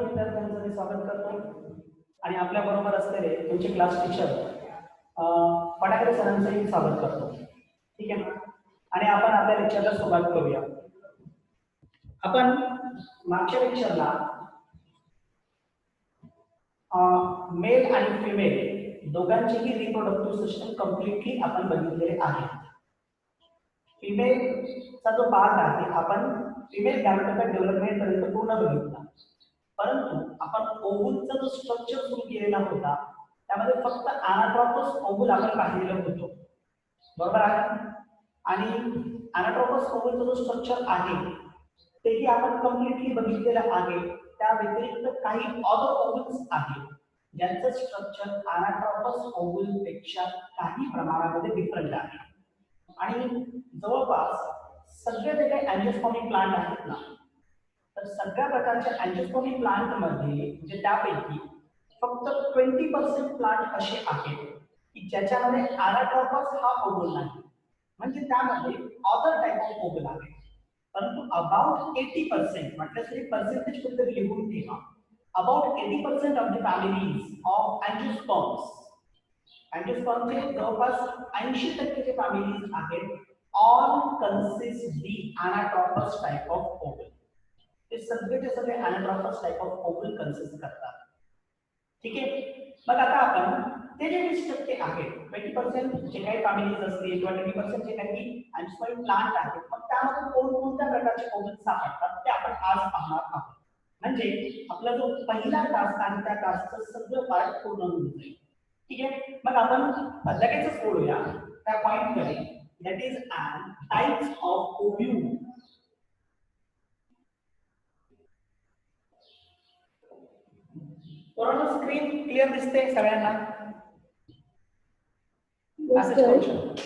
विद्यार्थ्यांचं मी स्वागत करतो आणि आपल्या बरोबर असलेले तुमचे क्लास टीचर फटाके सरांचंही स्वागत करतो. ठीक आहे ना. आणि आपण आपल्या लेक्चरला सुरुवात करूया. आपण मागच्या लेक्चरला मेल आणि फिमेल दोघांचीही रिप्रोडक्टिव्ह सिस्टम कम्प्लिटली आपण बघितलेले आहे. फिमेलचा जो पार्ट आहे आपण फिमेल गॅमेटोफाइट डेव्हलपमेंट पर्यंत पूर्ण बघितला, परंतु आपण ओव्हलचा जो स्ट्रक्चर सुरू केलेला होता त्यामध्ये फक्त अनाट्रोपस ओव्हल आपण पाहिलेलं होतो, बरोबर आहे. आणि अनाट्रोपस ओव्हलचा जो स्ट्रक्चर आहे तेही आपण कम्प्लिटली बघितलेलं आहे. त्या व्यतिरिक्त काही अदर ओव्हल्स आहेत ज्यांचं स्ट्रक्चर अनाट्रोपस ओव्हल पेक्षा काही प्रमाणामध्ये डिफरंट आहे. आणि जवळपास सगळे जे काही अँजिओस्पर्मिक प्लांट आहेत ना, तर सगळ्या प्रकारच्या अँजिओस्पर्मिक प्लांट मध्ये म्हणजे त्यापैकी फक्त 20% प्लांट असे आहेत की ज्याच्यामध्ये अनाट्रोपस हा ओव्हल नाही, म्हणजे त्यामध्ये अदर टाइप ऑफ ओव्हल आहे. परंतु अबाउट 80% म्हटलं तरी पर्सेंटेज कुठेतरी लिहून ठेवा. About 80% of the families of angiosperms, अँजिओस्पर्मचे जवळपास 80% जे फॅमिलीज आहेत all consist the anatropous type of ovule. ते सगळेचे सगळे anatropous type of ovule consist करतात. ठीक आहे. मग आता आपण ते जे 20% आहेत, 20% जे काही फॅमिलीज असतील किंवा 20% जे काही अँजिओस्पर्मिक प्लांट आहेत, मग त्यामध्ये कोणकोणत्या प्रकारचे ओव्हल सापडतात ते आपण आज पाहणार आहोत. म्हणजे आपला जो पहिला टास्क आहे त्या टास्कचं सगळं पार्ट पूर्ण होऊन जाईल. ठीक आहे. मग आपण लगेचच बोलूया त्या पॉइंटकडे, that is an types of ovule. पूर्ण स्क्रीन क्लिअर दिसते सगळ्यांना?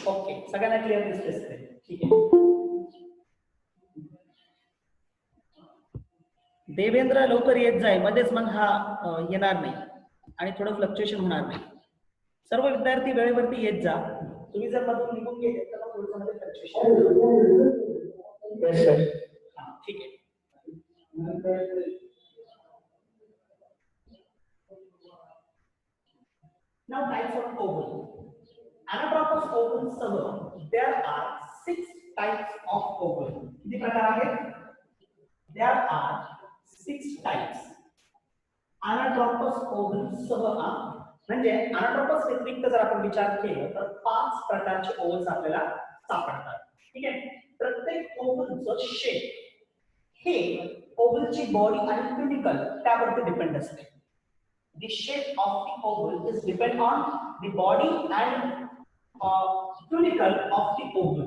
ओके, सगळ्यांना क्लिअर दिसते स्क्रीन. ठीक आहे. देवेंद्र लवकर येत जाय, मध्येच मग हा येणार नाही आणि थोडं फ्लक्च्युएशन होणार नाही. सर्व विद्यार्थी वेळेवरती येत जा. तुम्ही जर मधून निघून गेले तर मग थोडंसं मध्ये फ्लक्च्युएशन. ठीक आहे. Now types of oval. Anatropous oval सह there are 6 types of oval. किती प्रकार आहेत? There are 6 types. Anatropous oval सह म्हणजे अनाट्रोपस व्यतिरिक्त जर आपण विचार केला तर 5 प्रकारचे ओव्हल्स आपल्याला सापडतात. ठीक आहे. प्रत्येक ओव्हलचं शेप हे ओव्हलची बॉडी आणि क्युटिकल त्यावरती डिपेंड असते. The shape of the oval is depend on the body and cuticle of the oval.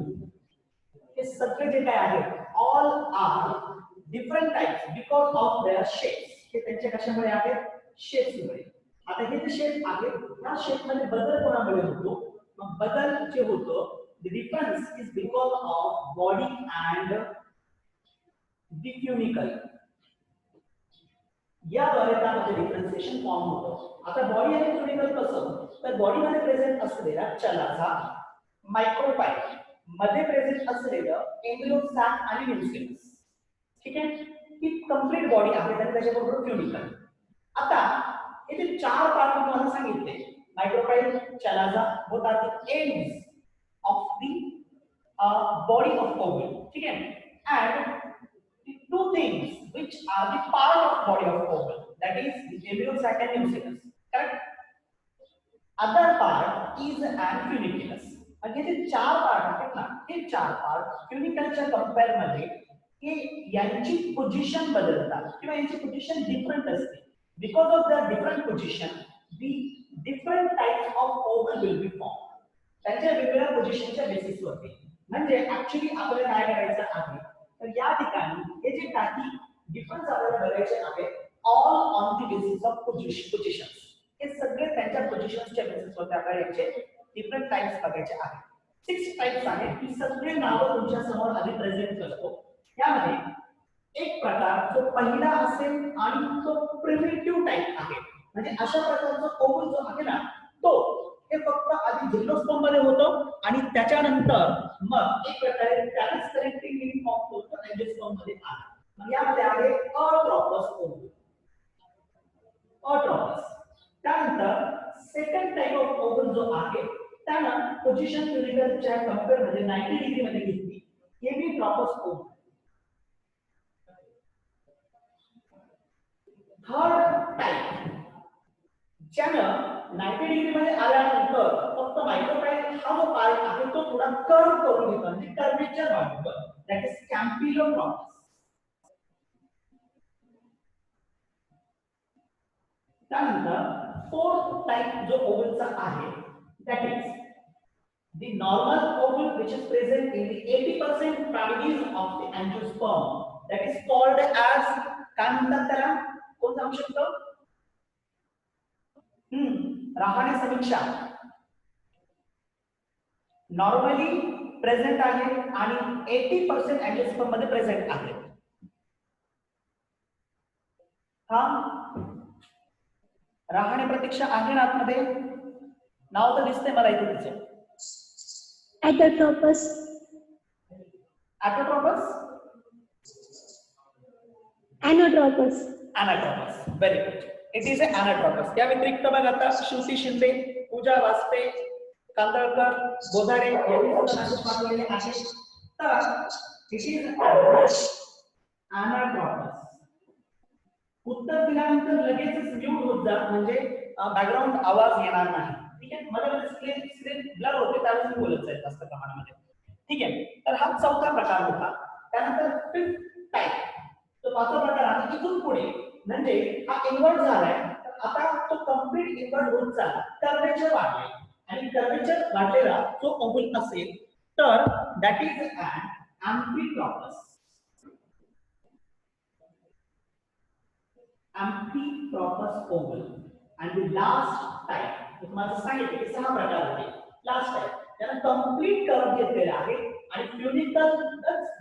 हे सगळे जे काय आहेत all are different types because of their shapes. हे त्यांच्या कशामुळे आहेत? शेप्समुळे. आता हे जे शेप आहेत त्या शेप मध्ये बदल कोणामुळे होतो? मग बदल जे होतो the difference is because of body and the cuticle. याद्वारे त्यामध्ये डिफरन्सिएशन फॉर्म होतं. आता बॉडी आणि क्युटिकल कसं? तर बॉडीमध्ये प्रेझेंट असलेला चलाझा, मायक्रोफाइल मध्ये प्रेझेंट असलेलं एम्ब्रियोसॅक आणि न्यूक्लियस. ठीक आहे. ही कंप्लीट बॉडी आहे आणि त्याच्याबरोबर क्युटिकल. आता हे जे 4 पार्ट मी तुम्हाला सांगितले, micropyle, chalaza, both are the ends of the body of ovule. ठीक आहे. And two things which are the part of body of oval, that is the embryosac and nucleus. Correct. Other part is an funiculus. म्हणजे जे 4 part आहेत ना, हे 4 part क्युटिकलच्या compare मध्ये हे यांची पोझिशन बदलतात किंवा यांची पोझिशन डिफरंट असते. Because of the different position the different types of oval will be form. त्यांच्या वेगवेगळ्या पोझिशनच्या बेसिसवरती. म्हणजे ऍक्च्युअली आपल्याला काय करायचं आहे, तर या ठिकाणी हे जे काही डिफरन्स आपल्याला बघायचे आहेत all on the basis of positions. हे सगळे त्यांच्या पोझिशन्सच्या बेसिसवर आपल्याला याचे डिफरंट टाइप्स बघायचे आहेत. 6 टाइप्स आहेत. ही सगळे नावं तुमच्या समोर आधी प्रेझेंट करतो. यामध्ये एक प्रकार जो पहिला असेल आणि तो प्रिमिटिव्ह टाइप आहे. म्हणजे अशा प्रकारचा ओव्हल जो आहे ना, तो हे फक्त आधी जिम्नोस्पर्म मध्ये होतो आणि त्याच्यानंतर मग एक प्रकारे त्याच कनेक्टिंग लिंक फॉर्म होतो अँजिओस्पर्म मध्ये आला. मग यामध्ये आहे अट्रोपस ओव्हल. ऑट्रॉपस. त्यानंतर सेकंड टाइप ऑफ ओव्हल जो आहे त्यानं पोझिशन क्युरिकलच्या कम्पेअर मध्ये 90 डिग्री मध्ये घेतली. हेमिट्रॉपस ओव्हल. थर्ड टाइप ज्यानं 90 डिग्री मध्ये आल्यानंतर फक्त मायक्रोपाइल हा जो पार्ट आहे तो थोडा कर्व करून घेतो म्हणजे कर्वेचर वाढवतो. That is campylotropous. त्यानंतर फोर्थ टाइप जो ओव्हलचा आहे that is the normal oval which is present in the 80% cavities of the angiosperm, that is called as काय म्हणतात त्याला, कोण सांगू शकतो? रहाणे समीक्षा. नॉर्मली प्रेझेंट आहे आणि 80% अँजिओस्पर्म मध्ये प्रेझेंट आहे. हा रहाणे प्रतीक्षा आहे ना आतमध्ये? नाव तर दिसतंय मला इथे तिचं. Autotropous. Autotropous? Anatropous. Anatropous. Very good. It is an anatropous. या व्यतिरिक्त बघा आता शिवती शिंदे, पूजा वास्ते, कांदळकर, बोधारे यांनी पाठवलेले आहेत. तर it is anatropous. उत्तर दिल्यानंतर लगेचच म्यूट होत जा म्हणजे बॅकग्राऊंड आवाज येणार नाही. ठीक आहे, मध्ये स्क्रीन ब्लर होते त्यावेळेस मी बोलत जाईल जास्त प्रमाणामध्ये. ठीक आहे, तर हा चौथा प्रकार होता. त्यानंतर फिफ्थ टाइप, तो पाचवा प्रकार आहे इथून पुढे म्हणजे हा इन्व्हर्ट झालाय. आता तो कंप्लीट इन्व्हर्ट होत चालला, कर्वेचर वाढले आणि कर्वेचर वाढलेला जो ओव्हल असेल तर दॅट इज ॲन अँफिट्रॉपस. अँफिट्रॉपस ओव्हल. आणि द लास्ट टाइप तुम्हाला सांगितलं की 6 प्रकार होते. लास्ट टाइप त्याला कंप्लीट कर्व घेतलेला आहे आणि फ्युनिकल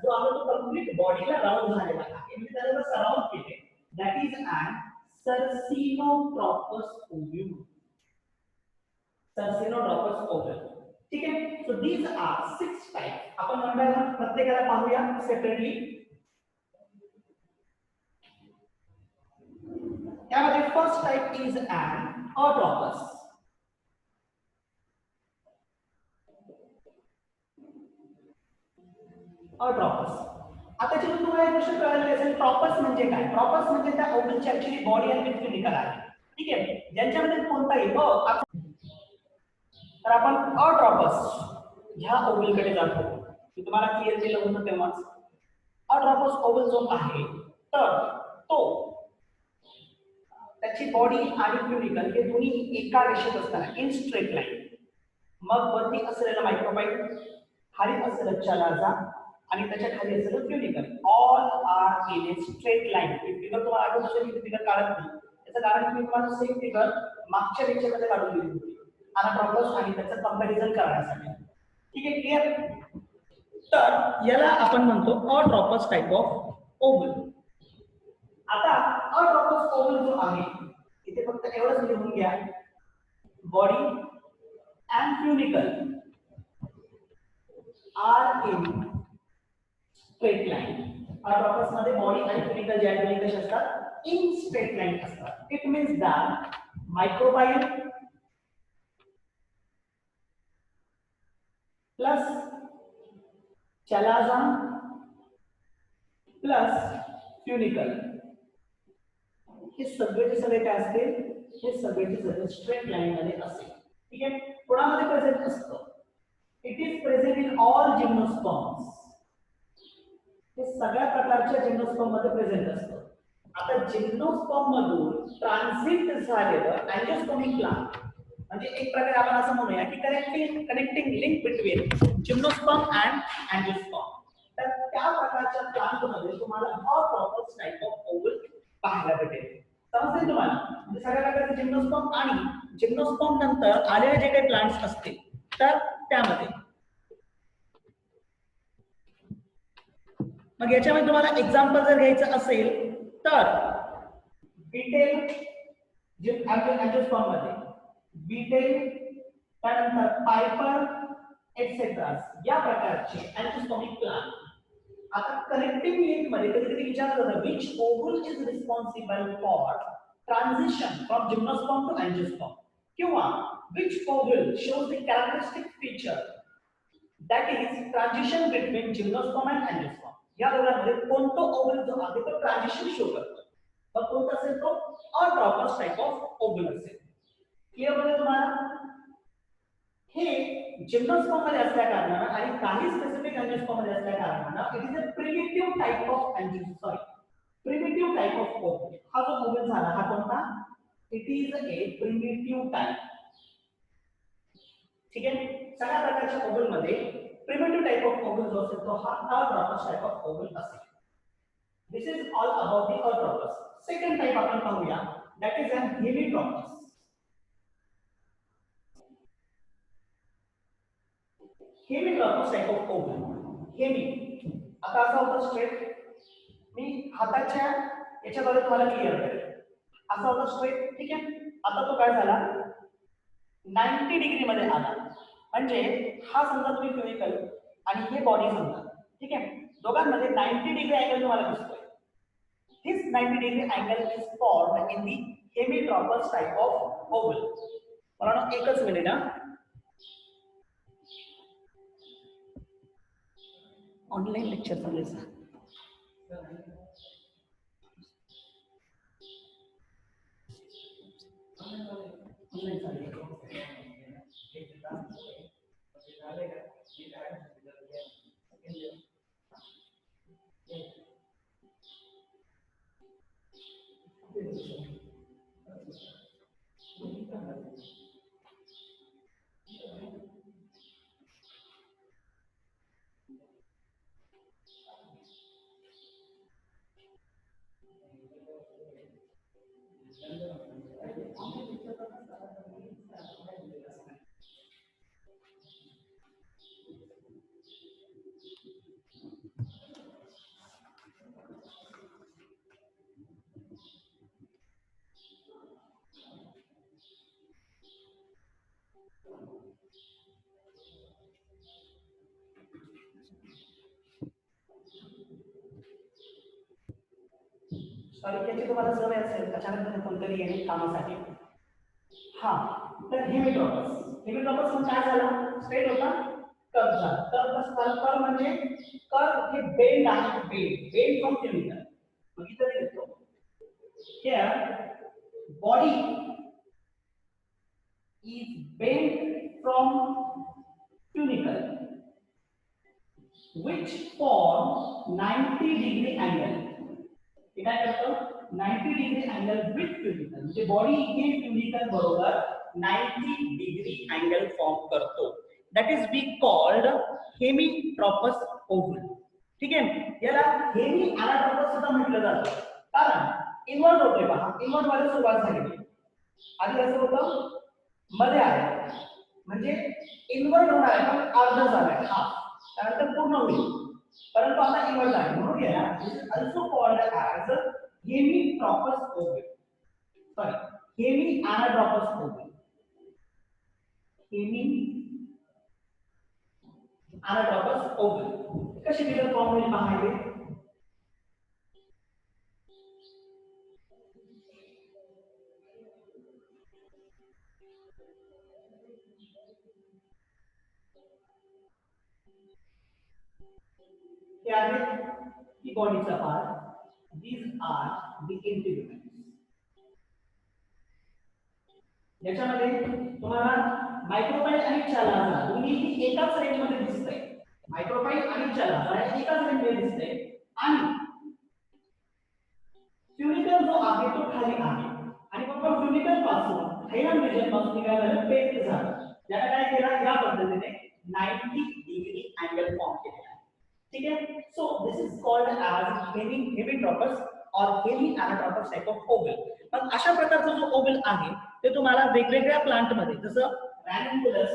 जो आहे तो कंप्लीट बॉडीला राउंड झालेला आहे म्हणजे त्याला सराउंड केले. That is an circinotropous ovule. Circinotropous ovule. ठीक आहे, सो दीज आर 6 टाइप. आपण वन बाय वन प्रत्येकाला पाहूया सेपरेटली. यामध्ये first type is an atropous. Atropous. आता जेव्हा तुम्हाला एक गोष्ट कळाली असेल ट्रॉपस म्हणजे काय. ट्रॉपस म्हणजे त्या ओव्हलची ऍक्च्युअली बॉडी आणि विथ क्युनिकल आहे. ठीक आहे, ज्यांच्यामध्ये कोणताही तर आपण ऑट्रॉपस ह्या ओव्हलकडे जातो. मी तुम्हाला क्लिअर केलं होतं तेव्हाच. ऑट्रॉपस ओव्हल जो आहे तर तो त्याची बॉडी आणि क्युनिकल हे दोन्ही एका रेषेत असताना इन स्ट्रेट लाईन. मग वरती असलेला मायक्रोपाइल, खाली असलेला चलाजा आणि त्याच्या खाली असलेलं funicle all are in a straight line. ही फिगर तुम्हाला आठवत असेल की फिगर काढत नाही. याचं कारण मी तुम्हाला सेम फिगर मागच्या लेक्चरमध्ये काढून दिली होती अनाट्रॉपस आणि त्याचं कंपॅरिझन करण्यासाठी. ठीक आहे, क्लिअर. तर याला आपण म्हणतो ऑट्रॉपस टाइप ऑफ ओव्हल. आता ऑट्रॉपस ओव्हल जो आहे इथे फक्त एवढंच लिहून घ्या, body and funicle are in straight line. Atropous मध्ये बॉडी आणि क्युनिकल जे आहेत कसे असतात, इन स्ट्रेट लाईन असतात. It means that micropyle plus chalaza plus funicle हे सगळेचे सगळे काय असते, हे सगळेचे सगळे स्ट्रेट लाईन मध्ये असते. ठीक आहे, कोणामध्ये प्रेझेंट असतं, it is present in all gymnosperms. हे सगळ्या प्रकारच्या जिम्नोस्पर्म मध्ये प्रेझेंट असतं. आता जिम्नोस्पर्म मधून ट्रान्झिट झालेलं अँजिओस्पर्मिक प्लांट म्हणजे एक प्रकारे आपण असं म्हणूया की connecting link between gymnosperm and angiosperm. तर त्या प्रकारच्या प्लांट मध्ये तुम्हाला ऑट्रॉपस टाइप ऑफ ओव्हल पाहायला भेटेल. समजते तुम्हाला, म्हणजे सगळ्या प्रकारचे जिम्नोस्पर्म आणि जिम्नोस्पर्म नंतर आलेले जे काही प्लांट्स असतील तर त्यामध्ये. मग याच्यामध्ये तुम्हाला एक्झाम्पल जर घ्यायचं असेल तर बीटेल अँजिओस्पर्म मध्ये बीटेल, त्यानंतर पायपर एक्सेट्रा या प्रकारचे अँजिओस्पर्मिक प्लांट. आता कनेक्टिंग लिंक मध्ये कधी कधी विचारलं जातं which oval is responsible for transition from gymnosperm to angiosperm किंवा which ovule shows the characteristic feature that is transition between gymnosperm and angiosperm. या दोघांमध्ये कोणतं ओव्हल जो आहे तो ट्रान्झिशन शो करतो. मग कोणता असेल तो अट्रॉपस टाइप ऑफ ओव्हल असेल. क्लिअर होईल तुम्हाला? हे जिम्नोस्पर्म मध्ये असल्या कारणाने आणि काही स्पेसिफिक अँजिओस्पर्म मध्ये असल्या कारणाने it is a primitive type of primitive type of oval. हा जो ओव्हल झाला हा कोणता? It is a primitive type. ठीक आहे. सगळ्या प्रकारच्या ओव्हल मध्ये प्रिमिटिव्ह टाइप ऑफ ओव्हल जो असेल तो हा अट्रॉपस टाइप ऑफ ओव्हल असेल. This is all about the atropous. Second type आपण पाहूया, that is an hemitropous. Hemitropous type of ovule. Hemi आता असा होता स्ट्रेट, मी हाताच्या याच्याद्वारे तुम्हाला क्लिअर करेल. असा होता स्ट्रेट, ठीक आहे. आता तो काय झाला 90 डिग्री मध्ये आला. म्हणजे हा समजा तुम्ही क्युबिकल आणि हे बॉडी समजा, ठीक आहे. दोघांमध्ये 90 डिग्री अँगल तुम्हाला दिसतोय. This 90 degree angle is formed in the hemitropous type of ovule. मला ना एकच मिनिट हा. ऑनलाइन लेक्चर चालू आहे. याची तुम्हाला सवय असेल अचानक कोणतरी येणे कामासाठी. हा तर हेमिट्रॉपस मग काय झाला? स्ट्रेट होता, कर्व झाला. कर्व म्हणजे कर्व हे बेंड आहे. Bend from funicle. मग इथे लिहितो here body is bend from funicle which form 90 degree angle. हे काय करतो 90 डिग्री अँगल विथ क्युबिकल. म्हणजे बॉडी हे क्युबिकल बरोबर 90 डिग्री अँगल फॉर्म करतो. That is we called hemitropous ovule. ठीक आहे. याला हेमी अनाट्रॉपस सुद्धा म्हटलं जातं कारण इन्व्हर्ट होतोय. पहा इन्व्हर्ट मध्ये सुरुवात झाली. आधी असं होतं मध्ये आहे म्हणजे इन्व्हर्ट होणार आहे पण अर्ध झालाय हा त्यानंतर पूर्ण होईल. परंतु आता इन्व्हर्ट आहे म्हणून याला this is also called as hemitropous ovule. Sorry hemi anatropous ovule. Hemi anatropous ovule कशी दिलं फॉर्म होईल पाहायचे. हे आहे की बॉडीचा part. These are the integuments. याच्यामध्ये तुम्हाला मायक्रोपाइल आणि चलाझा दोन्ही एकाच रेंज मध्ये दिसतंय. मायक्रोपाइल आणि चलाझा एकाच रेंज मध्ये दिसतंय आणि क्युबिकल जो आहे तो खाली आहे आणि मग क्युबिकल पासून हायलम रिजन पासून निघालेला पेट झाला. ज्याला काय केला या पद्धतीने 90 डिग्री अँगल फॉर्म केला. ठीक आहे. So this is called as hemitropous और hemi anatropous type of ovule. मग अशा प्रकारचा जो ओव्हल आहे ते तुम्हाला वेगवेगळ्या प्लांट मध्ये जसं रॅन्युन्कुलस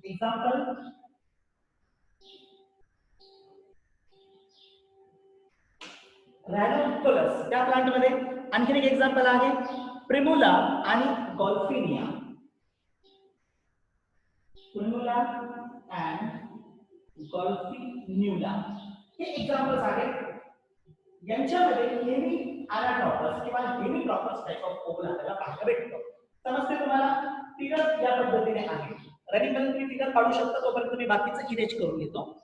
एक्झाम्पल रॅन्युन्कुलस त्या प्लांट मध्ये आणखी एक एक्झाम्पल आहे प्रिमुला आणि गॉल्फिनिया. प्रिमुला अँड गॉल्फिन्युला हे एक्झाम्पल्स आहेत. यांच्यामध्ये हेमी anatrophus किंवा hemitrophus टाइप ऑफ ओव्हल आपल्याला पाहायला भेटतो. समजते तुम्हाला? फिगर या पद्धतीने आहे. रनिंग मध्ये तुम्ही फिगर काढू शकता, तोपर्यंत तुम्ही बाकीचं इरेज करून घेतो.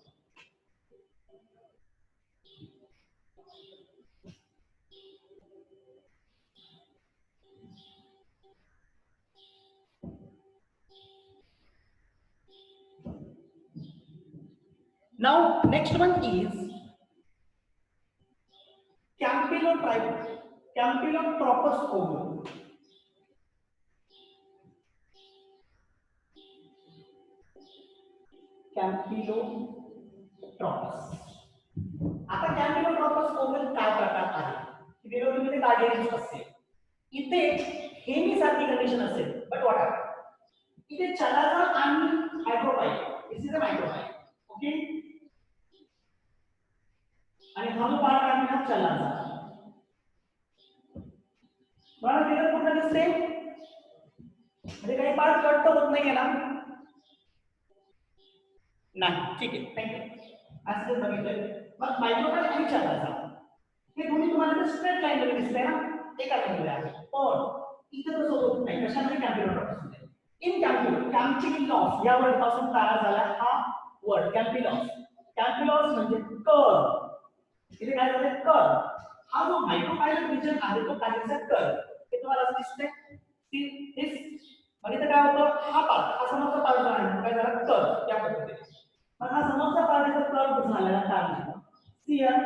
Now next one is Campylotropous oval. Campylotropous. आता Campylotropous oval काय प्रकार आहे? वेगवेगळे कार्डियन्स असते. इथे हेमी सारखी कंडिशन असेल, बट व्हॉट हॅपन? इथे चलाजा आणि मायक्रोपाइल. दिस इज अ मायक्रोपाइल. ओके, आणि हा जो पार्ट आहे हा चलाजा. मला फिगर कुठे दिसते? म्हणजे काही पार्ट कट तर होत नाहीये ना? नाही, ठीक आहे, थँक्यू. असं बघितलं. मग मायक्रोपाइल आणि चलाजा हे दोन्ही तुम्हाला स्ट्रेट लाईन मध्ये दिसतंय ना, एका लाईनमध्ये आहे. पण इथे तसं होत नाही. कशामध्ये? कॅम्पिलोट्रॉपस मध्ये. इन कॅम्पिलॉस या वर्ड पासून तयार झाला हा वर्ड कॅम्पिलॉस. कॅम्पिलॉस म्हणजे कर्व. इथे काय झालंय? कर्व. हा जो मायक्रोपाइल रिजन आहे तो काहीसा कर्व. हे तुम्हाला असं दिसतंय. मग इथे काय होतं? हा पार्ट, हा समोरचा पार्ट जो आहे काय झाला? कर्व. त्या पद्धतीने मग हा समोरचा पार्ट इथे कर्व झालेला कारण आहे. क्लिअर?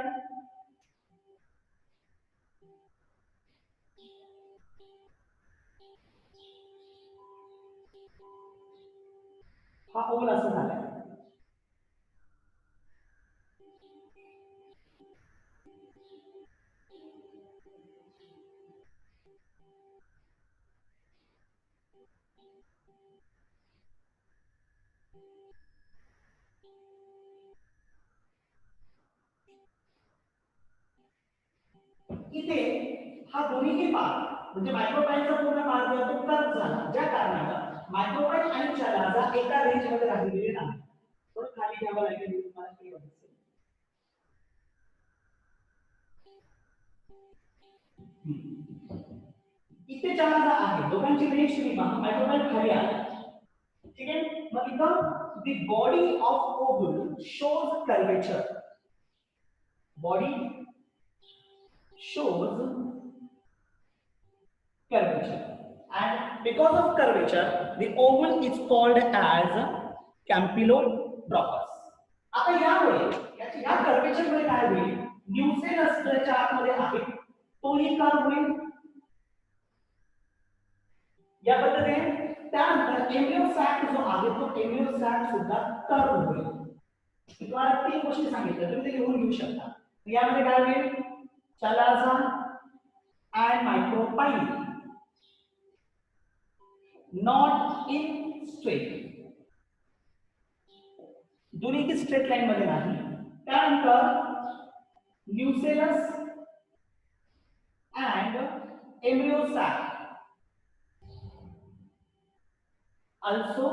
हा ओव्हल असं झालाय. इथे हा दोन्ही पार्ट म्हणजे मायक्रोपाइलचा पूर्ण पार्ट जो तो कर्व झाला, ज्या कारणानं मायक्रोपाइल आणि चलाजा एका रेंज मध्ये राहिलेले नाही. थोडं खाली घ्यावं लागेल तुम्हाला क्लिअर दिसेल. इथे चलाजा आहे, दोघांची रेंज तुम्ही पहा. मायक्रोपाइल खाली आहे, ठीक आहे. मग इथं the body of oval shows curvature. Body shows curvature, and because of curvature the oval is called as Campylotropous. आता यामुळे या कर्वेचर मध्ये काय होईल? न्यूसेलस ज्याच्या आतमध्ये आहे तोही कर्व होईल या पद्धतीने. त्यानंतर एम्ब्रियोसॅक जो आहे तो एम्ब्रियोसॅक सुद्धा कर्व होईल. तुम्हाला तीन गोष्टी सांगितल्या, तुम्ही ते लिहून घेऊ शकता. यामध्ये काय होईल? Chalaza and micropyle not in straight. दोन्ही की स्ट्रेट लाईन मध्ये नाही. त्यानंतर nucellus and embryosac also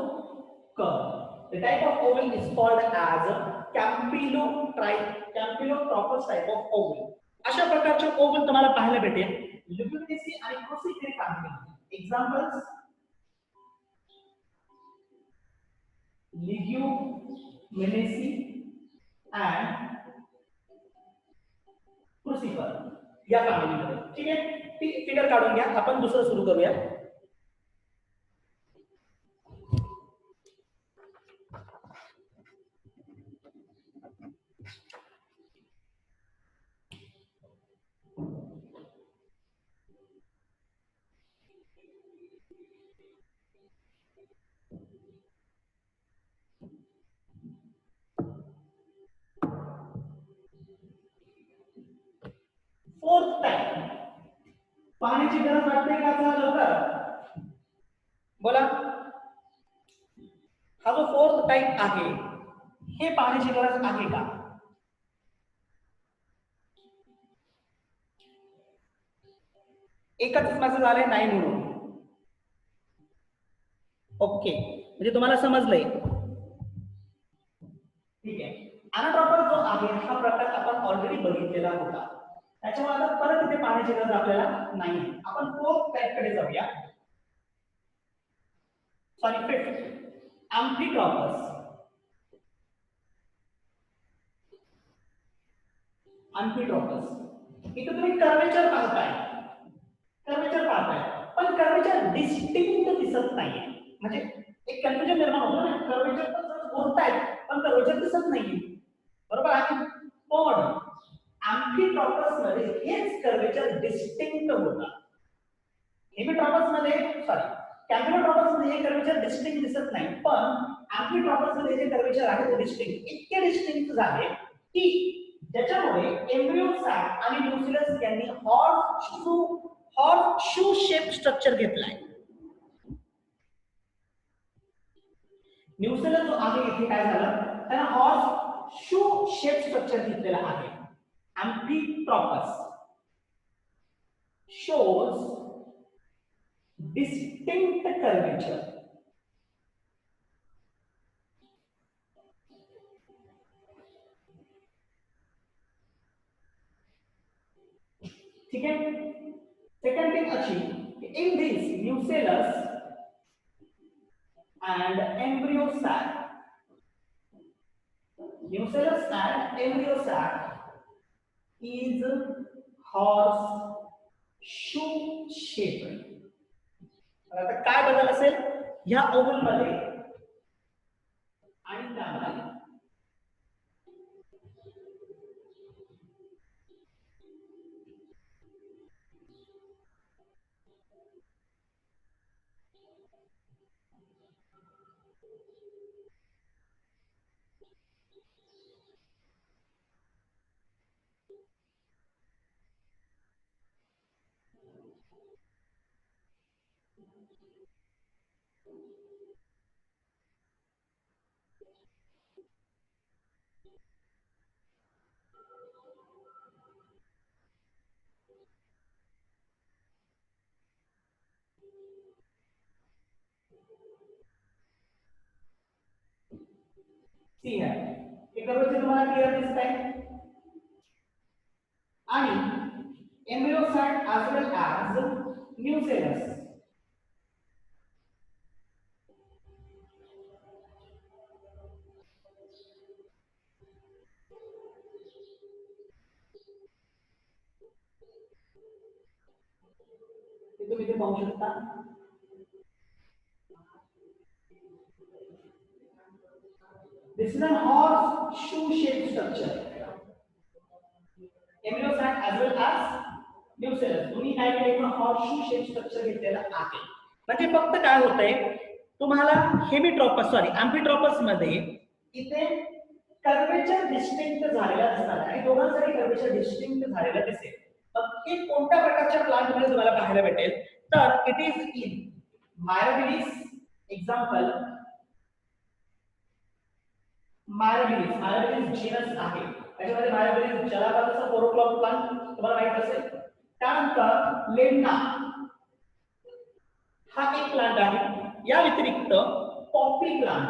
curve. The type of oval is called as Campylotropous type of oval. अशा प्रकारचे ओव्हल तुम्हाला पाहायला भेटेल लिग्युमिनेसी आणि प्रोसिक्री फॅमिली. एक्झाम्पल्स: लिग्युमिनेसी अँड क्रुसिफर या फॅमिलीमध्ये. ठीक आहे, ती फिगर काढून घ्या. आपण दुसरं सुरू करूया. फोर्थ टाइप पाण्याची गरज वाटते का? चला लवकर बोला. हा जो फोर्थ टाइप आहे हे पाण्याची गरज आहे का? एकच मेसेज आले नाही म्हणून. ओके, म्हणजे तुम्हाला समजलंय. ठीक आहे. अनाट्रोपस जो आहे हा प्रकार आपण ऑलरेडी बघितलेला होता. त्याच्यामुळे आता परत इथे पाण्याची गरज आपल्याला नाही. आपण फोर्थ टाईपकडे जाऊया. Sorry, fifth अम्फिट्रॉपस. अम्फिट्रॉपस इथे तुम्ही कर्वेचर पाहताय, पण कर्वेचर डिस्टिंक्ट दिसत नाहीये. म्हणजे एक कन्फ्युजन निर्माण होतं ना, कर्वेचर तर बोलतायत पण कर्वेचर दिसत नाहीये, बरोबर आहे. पण अम्फिट्रॉपस मध्ये हेच कर्वेचर डिस्टिंक्ट होतात. हेमिट्रॉपस मध्ये सॉरी कॅम्पिलोट्रॉपस मध्ये हे कर्वेचर डिस्टिंक्ट दिसत नाही, पण अम्फिट्रॉपस मध्ये जे कर्वेचर आहे ते डिस्टिंक्ट, इतके डिस्टिंक्ट झाले की ज्याच्यामुळे एम्ब्रियो सॅक आणि न्यूक्लियस यांनी हॉर्स शू शेप स्ट्रक्चर घेतलाय. न्यूक्लियस जो आहे इथे काय झालं, त्याला हॉर्स शू शेप स्ट्रक्चर घेतलेला आहे. अम्फिट्रॉपस shows distinct curvature. ठीक है. सेकंड थिंग अच्छी, in this nucellus and embryo sac, nucellus and embryo sac is horseshoe shaped. आता काय बदल असेल ह्या ओव्हल मध्ये आणि त्यामध्ये? सी है, हे कर्वेचर तुम्हाला क्लिअर दिसतंय. आणि embryo sac as well as nucellus तुम्ही इथे पाहू शकता. This is an horseshoe shaped structure. Embryo sac as well as nucellus दोन्ही काय केलं, horseshoe shaped structure घेतलेलं आहे. म्हणजे फक्त काय होतंय, तुम्हाला हेमिट्रॉपस सॉरी अम्फिट्रॉपस मध्ये इथे कर्वेचर डिस्टिंक्ट झालेला दिसणार आणि दोघांसाठी कर्वेचर डिस्टिंक्ट झालेला दिसेल. मग हे कोणत्या प्रकारच्या प्लांट मध्ये तुम्हाला पाहायला भेटेल, तर it is in Mirabilis. Example Mirabilis genus आहे, त्याच्यामध्ये मायरोबिलिस जलापाताचा 4 o'clock प्लांट तुम्हाला माहित असेल. त्यानंतर लेमना हा एक प्लांट आहे. या व्यतिरिक्त पॉपी प्लांट,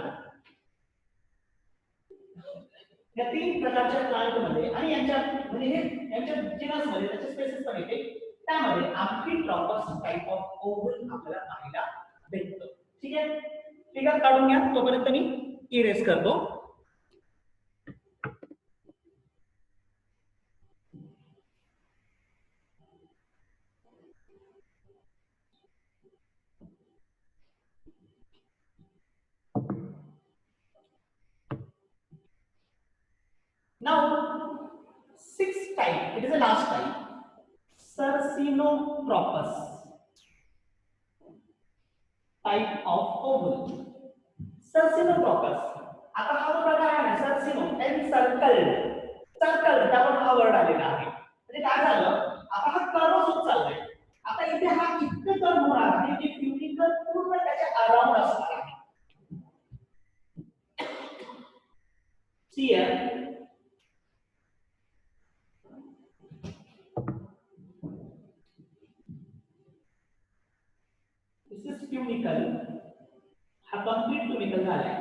या 3 प्रकारच्या प्लांट मध्ये आणि यांच्या म्हणजे हे यांच्या जीनस मध्ये त्याचे स्पेसिस पण येते, त्यामध्ये अम्फिट्रॉपस टाइप ऑफ ओव्हल आपल्याला पाहायला भेटतो. ठीक आहे, फिगर काढून घ्या, तोपर्यंत मी इरेज करतो. Now, sixth type, it is the last type, Sarcinotropous type of oval. Sarcinotropous. आता हा जो प्रकार आहे सर्सिनो एंड सर्कल त्यावर हा वर्ड आलेला आहे. म्हणजे काय झालं, आता हा कर्व होत चाललाय. आता इथे हा इतकं कर्व होणार आहे की क्युटिकल पूर्ण त्याच्या अराउंड असणार आहे. Here this is cunicle, हा कंप्लीट क्युनिकल झालाय.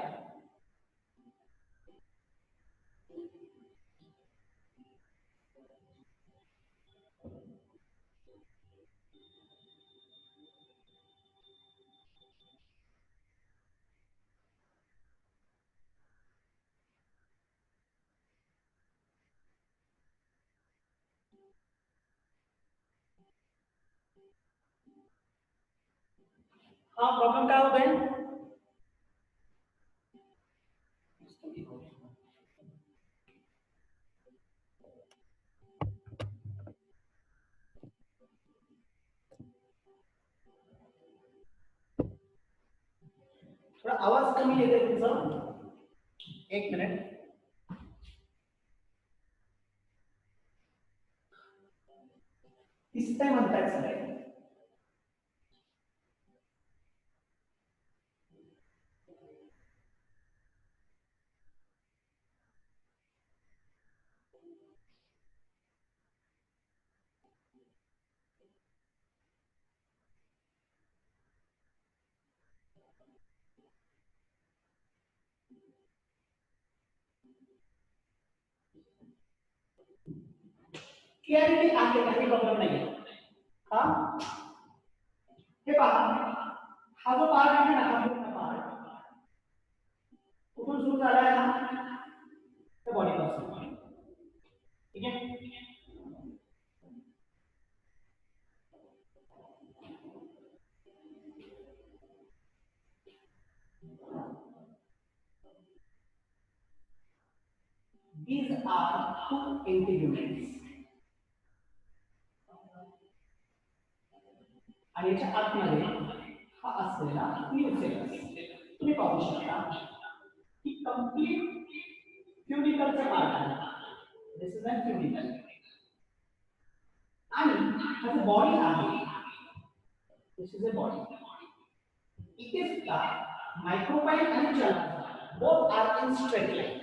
हाँ प्रॉब्लम क्या हो गए? थोड़ा आवाज कमी येते तुमचा, एक मिनिट. दिसतंय म्हणताय सगळे. क्लिअरिटी आहे, काही प्रॉब्लेम नाही. हा हे पहा, हा जो पार्ट आहे ना, हा पूर्ण पार्ट कुठून सुरू झाला आहे हा? त्या बॉडी पासून. ठीक आहे. These are two integuments. आणि याच्या आतमध्ये हा असलेला न्यूक्लियस तुम्ही पाहू शकता की कंप्लीट क्युबिकलचा पार्ट आहे. दिस इज अ क्युबिकल. आणि हा जो बॉडी आहे, दिस इज अ बॉडी. इथे सुद्धा मायक्रोपाइल आणि chalaza both R in straight line.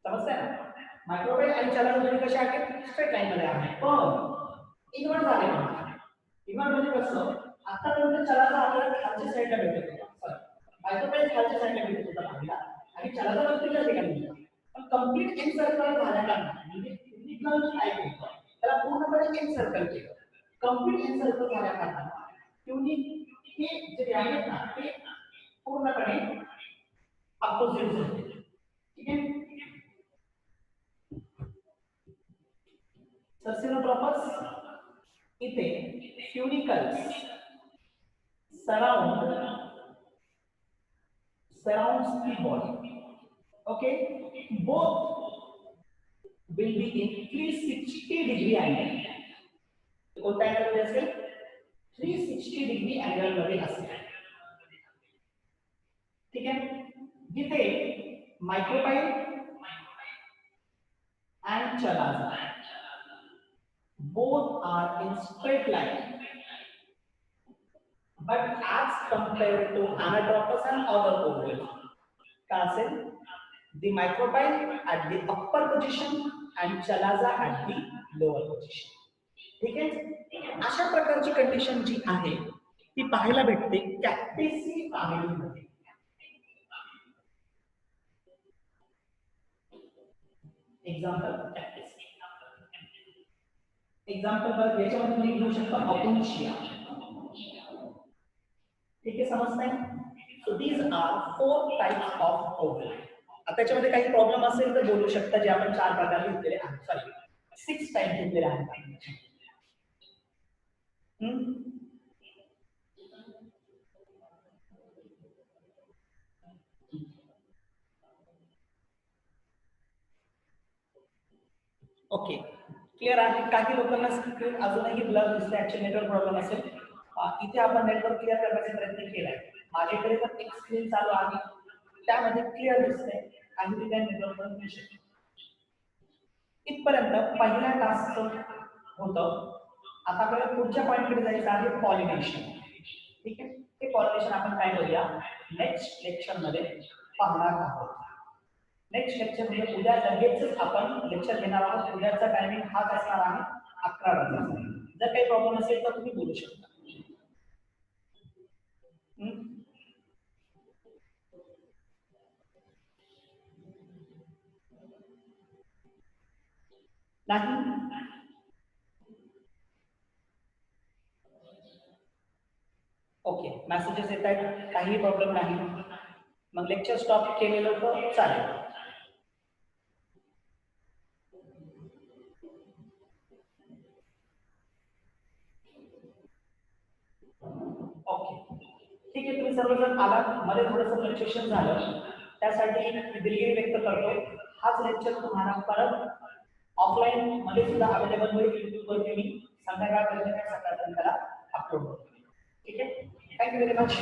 समजतंय ना? मायक्रोपाइल आणि चलाजा दोन्ही कशा आहेत? स्ट्रेट लाईन मध्ये आहे. पण इन्व्हर्ट झाले म्हणतात. इन्व्हर्ट म्हणजे कसं? आतापर्यंत चलाजा आपल्याला खालच्या साईडला भेटत होता. मायक्रोपाइल खालच्या साईडला भेटत होता पहिला आणि चलाजा वरतीच्या ठिकाणी होता. पण कंप्लीट एन सर्कल झाल्यानंतर म्हणजे क्युबिकल टाइप होतं, त्याला पूर्णपणे एन सर्कल केलं. कंप्लीट एन सर्कल झाल्यानंतर क्युबिक हे जे आहेत ना ते पूर्णपणे अपोजिट झाले. ठीक आहे. Cercinotropous इथे cunicles surrounds the body. Okay, both will be in 360-degree angle. कोणता अँगल मध्ये असेल? 360-degree अँगल मध्ये असेल. ठीक आहे. जिथे मायक्रोपाइल and chalaza both are in straight line, but as compared to anatropous and other ovules, the microbial at the upper position and chalaza at the lower position. ठीक आहे. अशा प्रकारची कंडिशन जी आहे ती पाहायला भेटते कॅक्टेसी फॅमिलीमध्ये. एक्झाम्पल बघ, याच्यामध्ये तुम्ही घेऊ शकता अपोन्शिया. ठीक आहे, समजताय? So these are 4 types of ovule. आता त्याच्यामध्ये काही प्रॉब्लेम असेल तर बोलू शकता, जे आपण 4 प्रकार घेतलेले आहेत. सॉरी 6 टाइप घेतलेले आहेत. ओके, क्लिअर आहे. काही लोकांना स्क्रीन अजूनही ब्लर दिसते, ऍक्च्युअली नेटवर्क प्रॉब्लेम असेल. इथे आपण नेटवर्क क्लिअर करण्याचा प्रयत्न केलाय. माझ्याकडे पण एक स्क्रीन चालू आहे, त्यामध्ये क्लिअर दिसते. काही ठिकाणी नेटवर्क प्रॉब्लेम येऊ शकतो. इथपर्यंत पहिल्या टास्क होतं. आता आपल्याला पुढच्या पॉइंटकडे जायचं आहे, पॉलिनेशन. ठीक आहे, ते पॉलिनेशन आपण काय करूया नेक्स्ट लेक्चर मध्ये पाहणार आहोत. नेक्स्ट लेक्चर मध्ये उद्या लगेच आपण लेक्चर घेणार आहोत. उद्याचा टायमिंग हाच असणार आहे, 11 वाजता. जर काही प्रॉब्लेम असेल तर तुम्ही बोलू शकता. नाही ओके, मेसेजेस येत आहेत, काही प्रॉब्लेम नाही. मग लेक्चर स्टॉप केलेलं तर चालेल. ओके. ठीक आहे, तुम्ही सर्वजण आलात, मध्ये थोडंसं फ्लक्च्युएशन झालं, त्यासाठी मी दिलगिरी व्यक्त करतो. हाच लेक्चर तुम्हाला परत ऑफलाईन मध्ये सुद्धा अवेलेबल होईल. युट्यूबवरती मी संध्याकाळपर्यंत सकाळपर्यंत त्याला अपलोड करतो. ठीक आहे, थँक्यू व्हेरी मच.